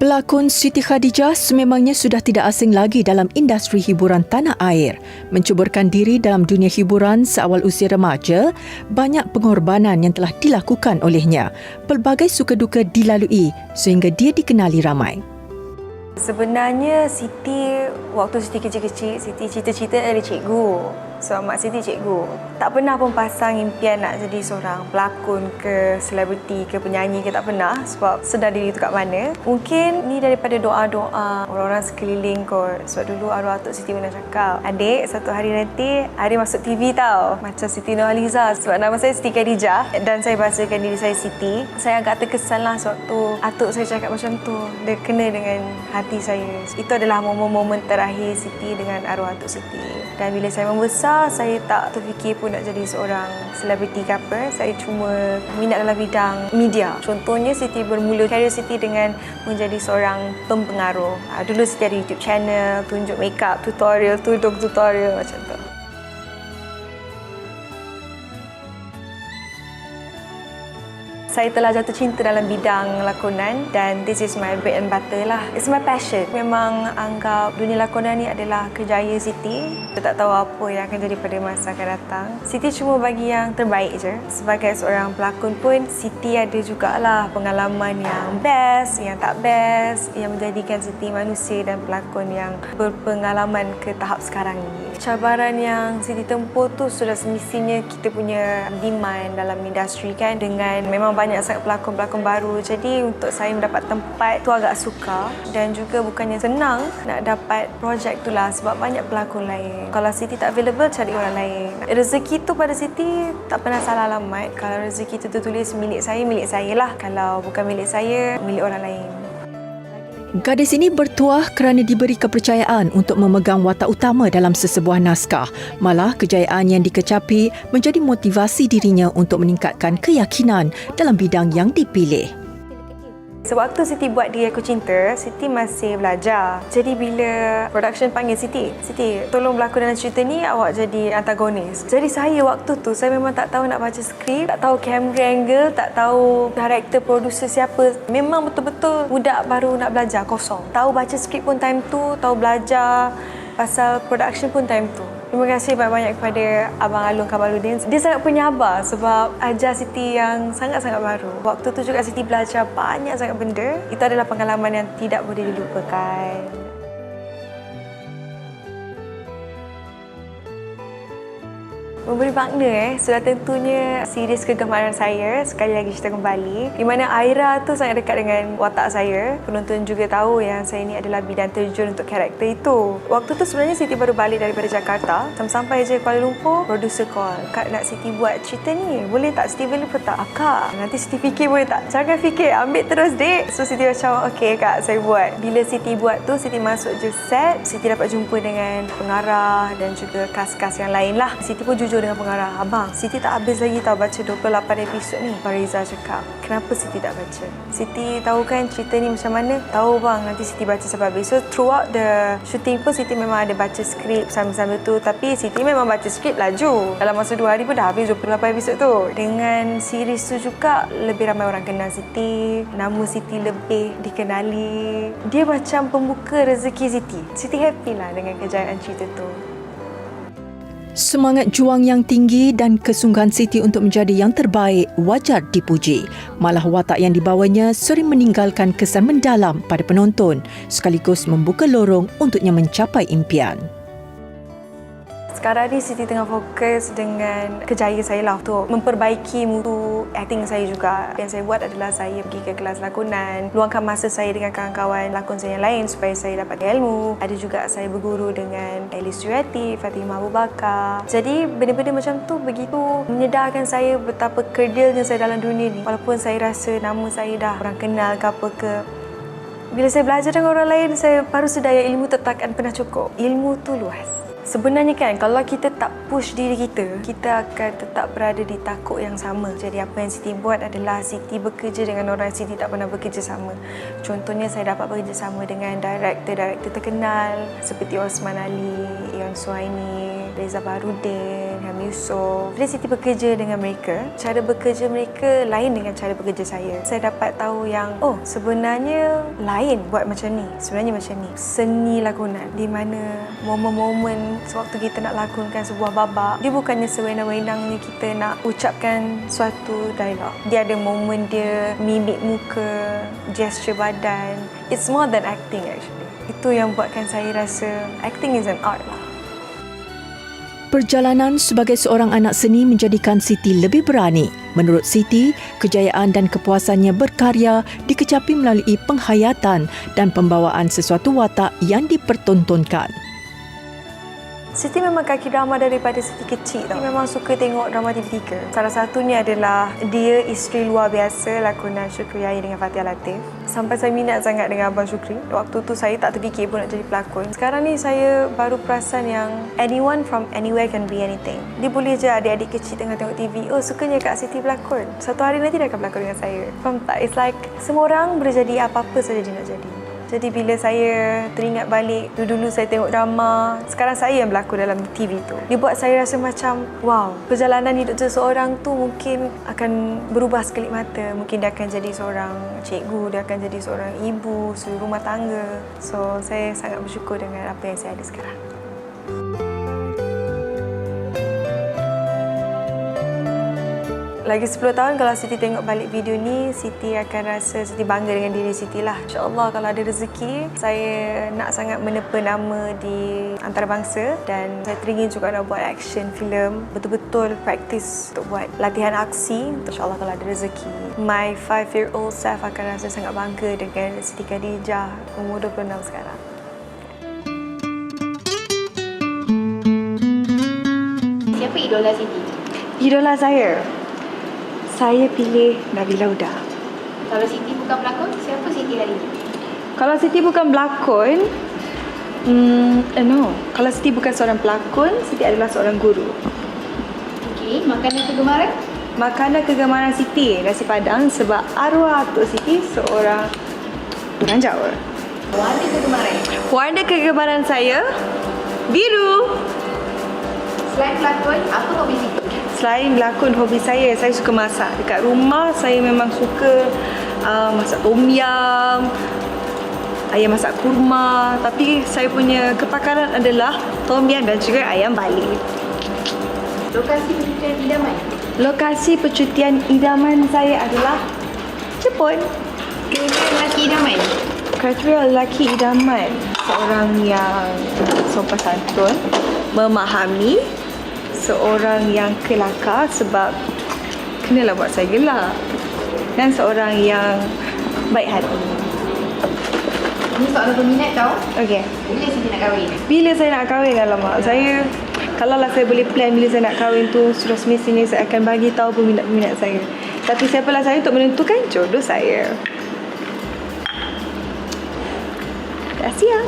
Pelakon Siti Khadijah sememangnya sudah tidak asing lagi dalam industri hiburan tanah air. Mencuburkan diri dalam dunia hiburan seawal usia remaja, banyak pengorbanan yang telah dilakukan olehnya. Pelbagai suka duka dilalui sehingga dia dikenali ramai. Sebenarnya Siti, waktu Siti kecil-kecil, Siti cita-cita ada cikgu. So, mak Siti cikgu. Tak pernah pun pasang impian nak jadi seorang pelakon ke, selebriti ke, penyanyi ke, tak pernah. Sebab sedar diri tu kat mana. Mungkin ni daripada doa-doa orang-orang sekeliling kot. Sebab dulu arwah Tok Siti pernah cakap, adik, satu hari nanti, hari masuk TV tau. Macam Siti Nurhaliza. Sebab nama saya Siti Khadijah dan saya bahasakan diri saya Siti. Saya agak terkesan lah sewaktu atuk saya cakap macam tu. Dia kena dengan hati saya. Itu adalah momen-momen terakhir Siti dengan arwah Tok Siti. Dan bila saya membesar, saya tak terfikir pun nak jadi seorang selebriti ke apa. Saya cuma minat dalam bidang media. Contohnya Siti bermula karier Siti dengan menjadi seorang pempengaruh. Dulu Siti ada YouTube channel, tunjuk makeup tutorial, tudung tutorial macam tu. Saya telah jatuh cinta dalam bidang lakonan dan this is my bread and butter lah. It's my passion. Memang anggap dunia lakonan ni adalah kerjaya Siti. Saya tak tahu apa yang akan jadi pada masa akan datang. Siti cuma bagi yang terbaik je. Sebagai seorang pelakon pun, Siti ada jugalah pengalaman yang best, yang tak best, yang menjadikan Siti manusia dan pelakon yang berpengalaman ke tahap sekarang ni. Cabaran yang Siti tempuh tu sudah semestinya kita punya demand dalam industri kan, dengan memang banyak sangat pelakon-pelakon baru. Jadi untuk saya mendapat tempat tu agak sukar dan juga bukannya senang nak dapat projek tu lah sebab banyak pelakon lain. Kalau Siti tak available, cari orang lain. Rezeki tu pada Siti tak pernah salah alamat. Kalau rezeki tu tertulis milik saya lah. Kalau bukan milik saya, milik orang lain. Gadis ini bertuah kerana diberi kepercayaan untuk memegang watak utama dalam sesebuah naskah. Malah kejayaan yang dikecapi menjadi motivasi dirinya untuk meningkatkan keyakinan dalam bidang yang dipilih. Sewaktu Siti buat Diri Aku Cinta, Siti masih belajar. Jadi bila production panggil Siti, tolong berlakon dalam cerita ni, awak jadi antagonis. Jadi saya waktu tu, saya memang tak tahu nak baca skrip, tak tahu camera angle, tak tahu director, producer siapa. Memang betul-betul budak baru nak belajar, kosong. Tahu baca skrip pun time tu, tahu belajar pasal production pun time tu. Terima kasih banyak-banyak kepada Abang Alun Kamaludin. Dia sangat penyabar sebab ajar Siti yang sangat-sangat baru. Waktu tu juga Siti belajar banyak sangat benda. Itu adalah pengalaman yang tidak boleh dilupakan. Memberi makna sudah tentunya series kegemaran saya, sekali lagi cerita kembali, di mana Aira tu sangat dekat dengan watak saya. Penonton juga tahu yang saya ni adalah bidang terjun untuk karakter itu. Waktu tu sebenarnya Siti baru balik daripada Jakarta. Sampai je Kuala Lumpur, producer call, "Kak, nak Siti buat cerita ni, boleh tak? Siti boleh tak?" "Kak, nanti Siti fikir boleh tak?" "Jangan fikir, ambil terus dek." So Siti macam, "Okey Kak, saya buat." Bila Siti buat tu, Siti masuk je set, Siti dapat jumpa dengan pengarah dan juga kas-kas yang lain lah. Siti pun jujur dengan pengarah, "Abang, Siti tak habis lagi tahu baca 28 episod ni." Fariza cakap, "Kenapa Siti tak baca?" "Siti tahu kan cerita ni macam mana?" "Tahu bang, nanti Siti baca sampai habis." So throughout the shooting pun Siti memang ada baca skrip sambil-sambil tu. Tapi Siti memang baca skrip laju. Dalam masa 2 hari pun dah habis 28 episod tu. Dengan series tu juga lebih ramai orang kenal Siti, nama Siti lebih dikenali. Dia macam pembuka rezeki Siti. Siti happy lah dengan kejayaan cerita tu. Semangat juang yang tinggi dan kesungguhan Siti untuk menjadi yang terbaik wajar dipuji. Malah watak yang dibawanya sering meninggalkan kesan mendalam pada penonton, sekaligus membuka lorong untuknya mencapai impian. Sekarang ni Siti tengah fokus dengan kerjaya saya lah untuk memperbaiki mutu acting saya juga. Yang saya buat adalah saya pergi ke kelas lakonan, luangkan masa saya dengan kawan-kawan lakon saya yang lain supaya saya dapat ilmu. Ada juga saya berguru dengan Elis Jurati, Fatimah Abu Bakar. Jadi benda-benda macam tu begitu menyedarkan saya betapa kerdilnya saya dalam dunia ni. Walaupun saya rasa nama saya dah orang kenal ke apa ke, bila saya belajar dengan orang lain, saya baru sedar yang ilmu tak akan pernah cukup. Ilmu tu luas. Sebenarnya kan, kalau kita tak push diri kita, kita akan tetap berada di takuk yang sama. Jadi apa yang Siti buat adalah Siti bekerja dengan orang yang Siti tak pernah bekerja sama. Contohnya saya dapat bekerja sama dengan director terkenal seperti Osman Ali, Ion Suhaini, Reza Barudin, Yusof. Jadi Siti bekerja dengan mereka. Cara bekerja mereka lain dengan cara bekerja saya. Saya dapat tahu yang sebenarnya lain buat macam ni. Sebenarnya macam ni. Seni lakonan di mana momen-momen sewaktu kita nak lakonkan sebuah babak, dia bukannya sewenang-wenangnya kita nak ucapkan suatu dialog. Dia ada momen dia, mimik muka, gesture badan. It's more than acting actually. Itu yang buatkan saya rasa acting is an art lah. Perjalanan sebagai seorang anak seni menjadikan Siti lebih berani. Menurut Siti, kejayaan dan kepuasannya berkarya dikecapi melalui penghayatan dan pembawaan sesuatu watak yang dipertontonkan. Siti memang kaki drama daripada Siti kecil tau. Siti memang suka tengok drama TV3. Salah satunya adalah Dia Isteri Luar Biasa, lakonan Syukri Yahya dengan Fathia Latif. Sampai saya minat sangat dengan Abang Syukri. Waktu tu saya tak terfikir pun nak jadi pelakon. Sekarang ni saya baru perasan yang anyone from anywhere can be anything. Dia boleh je adik-adik kecil tengah tengok TV, sukanya Kak Siti berlakon. Satu hari nanti dia akan berlakon dengan saya. Faham tak? It's like semua orang boleh jadi apa-apa saja dia nak jadi. Jadi bila saya teringat balik dulu saya tengok drama, sekarang saya yang berlakon dalam TV tu. Dia buat saya rasa macam, wow, perjalanan hidup seseorang tu mungkin akan berubah sekelip mata. Mungkin dia akan jadi seorang cikgu, dia akan jadi seorang ibu, suri rumah tangga. So, saya sangat bersyukur dengan apa yang saya ada sekarang. Lagi 10 tahun kalau Siti tengok balik video ni, Siti akan rasa Siti bangga dengan diri Siti lah. InsyaAllah kalau ada rezeki, saya nak sangat menepa nama di antarabangsa dan saya teringin juga nak buat action film. Betul-betul praktis untuk buat latihan aksi. InsyaAllah kalau ada rezeki. My 5-year-old self akan rasa sangat bangga dengan Siti Khadijah umur 26 sekarang. Siapa idola Siti? Idola saya pilih Nabila Huda. Kalau Siti bukan pelakon, siapa Siti lagi? Kalau Siti bukan pelakon, no. Kalau Siti bukan seorang pelakon, Siti adalah seorang guru. Okey, makanan kegemaran? Makanan kegemaran Siti, nasi padang sebab arwah Tok Siti seorang orang Jawa. Warna kegemaran? Warna kegemaran saya, biru. Selain pelakon, apa hobi Siti? Selain berlakon, hobi saya suka masak. Dekat rumah, saya memang suka masak tom yum, ayam masak kurma. Tapi saya punya kepakaran adalah tom yum dan juga ayam Bali. Lokasi percutian idaman? Lokasi percutian idaman saya adalah Jepun. Kriteria lelaki idaman? Kriteria lelaki idaman, seorang yang sopan santun, memahami, seorang yang kelakar sebab kenalah buat saya gelak, dan seorang yang baik hati. Ini soalan peminat tau. Okey. Bila Siti nak kahwin? Bila saya nak kahwin, alamak, saya kalaulah saya boleh plan bila saya nak kahwin tu, sudah semestinya saya akan bagi tahu peminat-peminat saya. Tapi siapalah saya untuk menentukan jodoh saya. Terima kasih ya.